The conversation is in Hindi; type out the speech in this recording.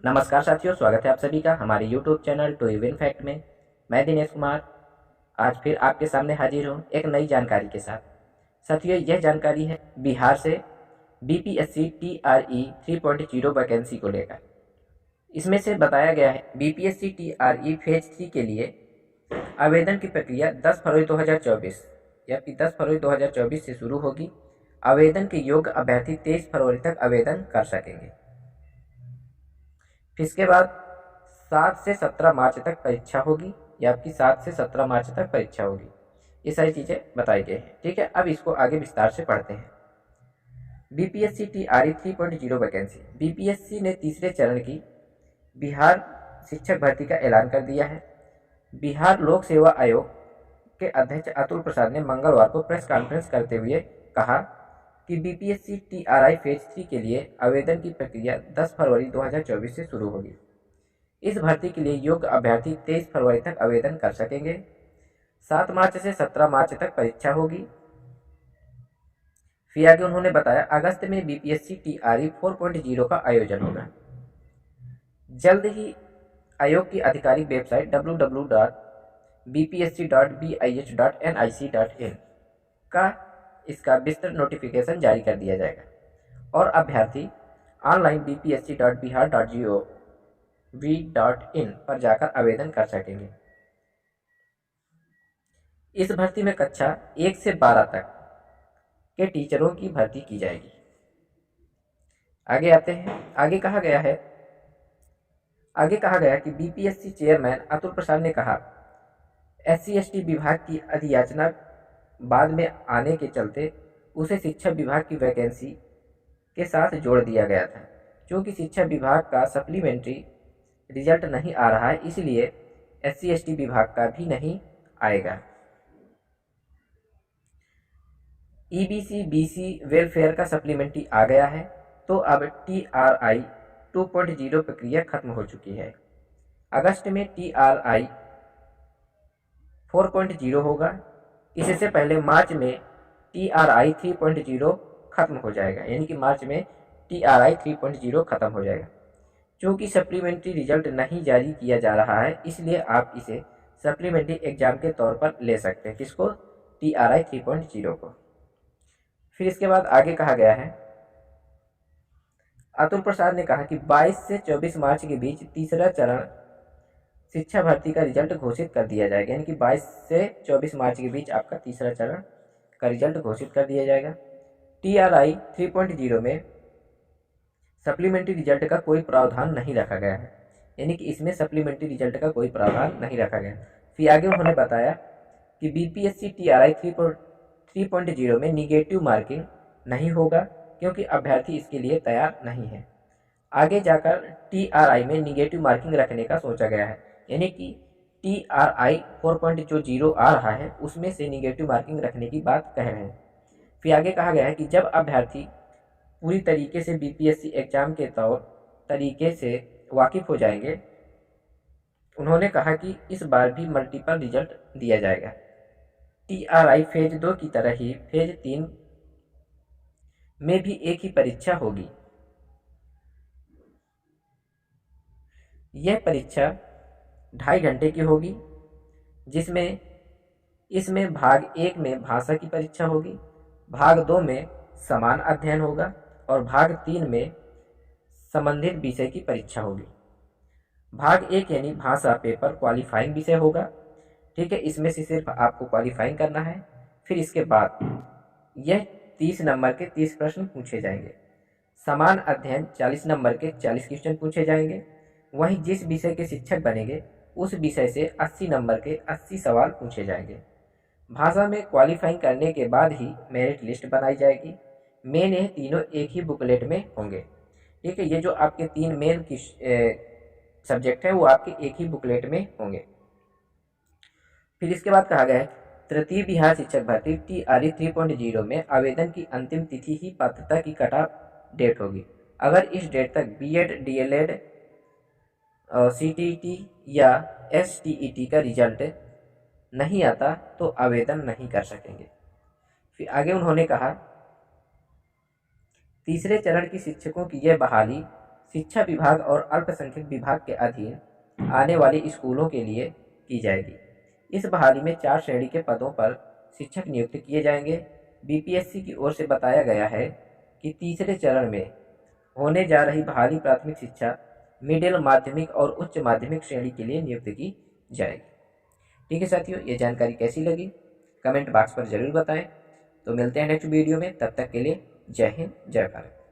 नमस्कार साथियों, स्वागत है आप सभी का हमारे YouTube channel to even fact में। मैं दिनेश कुमार आज फिर आपके सामने हाजिर हूँ एक नई जानकारी के साथ। साथियों, यह जानकारी है बिहार से BPSC TRE 3.0 वैकेंसी को लेकर। इसमें से बताया गया है BPSC TRE फेज 3 के लिए आवेदन की प्रक्रिया 10 फरवरी 2024 या 10 फरवरी 2024 से शुरू होगी। आवेदन के योग्य अभ्यर्थी 23 फरवरी तक आवेदन कर सकेंगे। फिर इसके बाद 7 से 17 मार्च तक परीक्षा होगी। या आपकी 7 से 17 मार्च तक परीक्षा होगी। ये सारी चीज़ें बताई गई हैं। ठीक है, अब इसको आगे विस्तार से पढ़ते हैं। BPSC TRE 3.0 vacancy. BPSC ने तीसरे चरण की बिहार शिक्षक भर्ती का ऐलान कर दिया है। बिहार लोक सेवा आयोग के अध्यक्ष अतुल प्रसाद ने मंगलवार को प्रेस कॉन्फ्रेंस करते हुए कहा कि BPSC TRI फेज 3 के लिए आवेदन की प्रक्रिया 10 फरवरी 2024 से शुरू होगी। इस भर्ती के लिए योग्य अभ्यर्थी 23 फरवरी तक आवेदन कर सकेंगे। 7 मार्च से 17 मार्च तक परीक्षा होगी। फिर आगे उन्होंने बताया अगस्त में BPSC TRE 4.0 का आयोजन होगा। जल्द ही आयोग की आधिकारिक वेबसाइट www.bpsc.bih.nic.in का इसका विस्तृत नोटिफिकेशन जारी कर दिया जाएगा और अभ्यर्थी ऑनलाइन bpsc.bihar.gov.in पर जाकर आवेदन कर सकेंगे। इस भर्ती में कक्षा 1 से 12 तक के टीचरों की भर्ती की जाएगी। आगे आते हैं। आगे कहा गया कि BPSC चेयरमैन अतुल प्रसाद ने कहा SC/ST विभाग की अधियाचना बाद में आने के चलते उसे शिक्षा विभाग की वैकेंसी के साथ जोड़ दिया गया था। क्योंकि शिक्षा विभाग का सप्लीमेंट्री रिजल्ट नहीं आ रहा है, इसलिए SC/ST विभाग का भी नहीं आएगा। EBC BC वेलफेयर का सप्लीमेंट्री आ गया है, तो अब TRI 2.0 प्रक्रिया खत्म हो चुकी है। अगस्त में TRI 4.0 होगा। इससे पहले मार्च में TRI 3.0 खत्म हो जाएगा, यानी कि मार्च में TRI 3.0 खत्म हो जाएगा। क्योंकि सप्लीमेंट्री रिजल्ट नहीं जारी किया जा रहा है, इसलिए आप इसे सप्लीमेंट्री एग्जाम के तौर पर ले सकते हैं। किसको? TRI 3.0 को। फिर इसके बाद आगे कहा गया है अतुल प्रसाद ने कहा कि 22 से 24 मार्च के बीच तीसरा चरण शिक्षा भर्ती का रिजल्ट घोषित कर दिया जाएगा, यानी कि 22 से 24 मार्च के बीच आपका तीसरा चरण का रिजल्ट घोषित कर दिया जाएगा। TRI 3.0 में सप्लीमेंट्री रिजल्ट का कोई प्रावधान नहीं रखा गया है, यानी कि इसमें सप्लीमेंट्री रिजल्ट का कोई प्रावधान नहीं रखा गया। फिर आगे उन्होंने बताया कि BPSC TRI 3.0 में निगेटिव मार्किंग नहीं होगा, क्योंकि अभ्यर्थी इसके लिए तैयार नहीं है। आगे जाकर TRI में निगेटिव मार्किंग रखने का सोचा गया है, यानी कि TRI 4.0 आ रहा है उसमें से निगेटिव मार्किंग रखने की बात कह रहे हैं। फिर आगे कहा गया है कि जब अभ्यर्थी पूरी तरीके से BPSC एग्जाम के तौर तरीके से वाकिफ हो जाएंगे, उन्होंने कहा कि इस बार भी मल्टीपल रिजल्ट दिया जाएगा। TRI फेज 2 की तरह ही फेज 3 में भी एक ही परीक्षा होगी। यह परीक्षा 2.5 घंटे की होगी, जिसमें इसमें भाग 1 में भाषा की परीक्षा होगी, भाग 2 में समान अध्ययन होगा और भाग 3 में संबंधित विषय की परीक्षा होगी। भाग 1 यानी भाषा पेपर क्वालिफाइंग विषय होगा। ठीक है, इसमें से सिर्फ आपको क्वालिफाइंग करना है। फिर इसके बाद यह 30 नंबर के 30 प्रश्न पूछे जाएंगे। समान अध्ययन 40 नंबर के 40 क्वेश्चन पूछे जाएंगे। वहीं जिस विषय के शिक्षक बनेंगे उस विषय से 80 नंबर के 80 सवाल पूछे जाएंगे। भाषा में क्वालिफाइंग करने के बाद ही मेरिट लिस्ट बनाई जाएगी। मेन यह तीनों एक ही बुकलेट में होंगे। ठीक है, ये जो आपके 3 मेन सब्जेक्ट है वो आपके एक ही बुकलेट में होंगे। फिर इसके बाद कहा गया है तृतीय बिहार शिक्षक भर्ती TRE 3.0 में आवेदन की अंतिम तिथि ही पात्रता की कट ऑफ डेट होगी। अगर इस डेट तक BEd DLEd CTET या STET का रिजल्ट नहीं आता तो आवेदन नहीं कर सकेंगे। फिर आगे उन्होंने कहा तीसरे चरण की शिक्षकों की यह बहाली शिक्षा विभाग और अल्पसंख्यक विभाग के अधीन आने वाले स्कूलों के लिए की जाएगी। इस बहाली में 4 श्रेणी के पदों पर शिक्षक नियुक्त किए जाएंगे। बीपीएससी की ओर से बताया गया है कि तीसरे चरण में होने जा रही बहाली प्राथमिक शिक्षा, मिडिल, माध्यमिक और उच्च माध्यमिक श्रेणी के लिए नियुक्त की जाएगी। ठीक है साथियों, ये जानकारी कैसी लगी कमेंट बॉक्स पर जरूर बताएं। तो मिलते हैं नेक्स्ट वीडियो में, तब तक के लिए जय हिंद, जय भारत।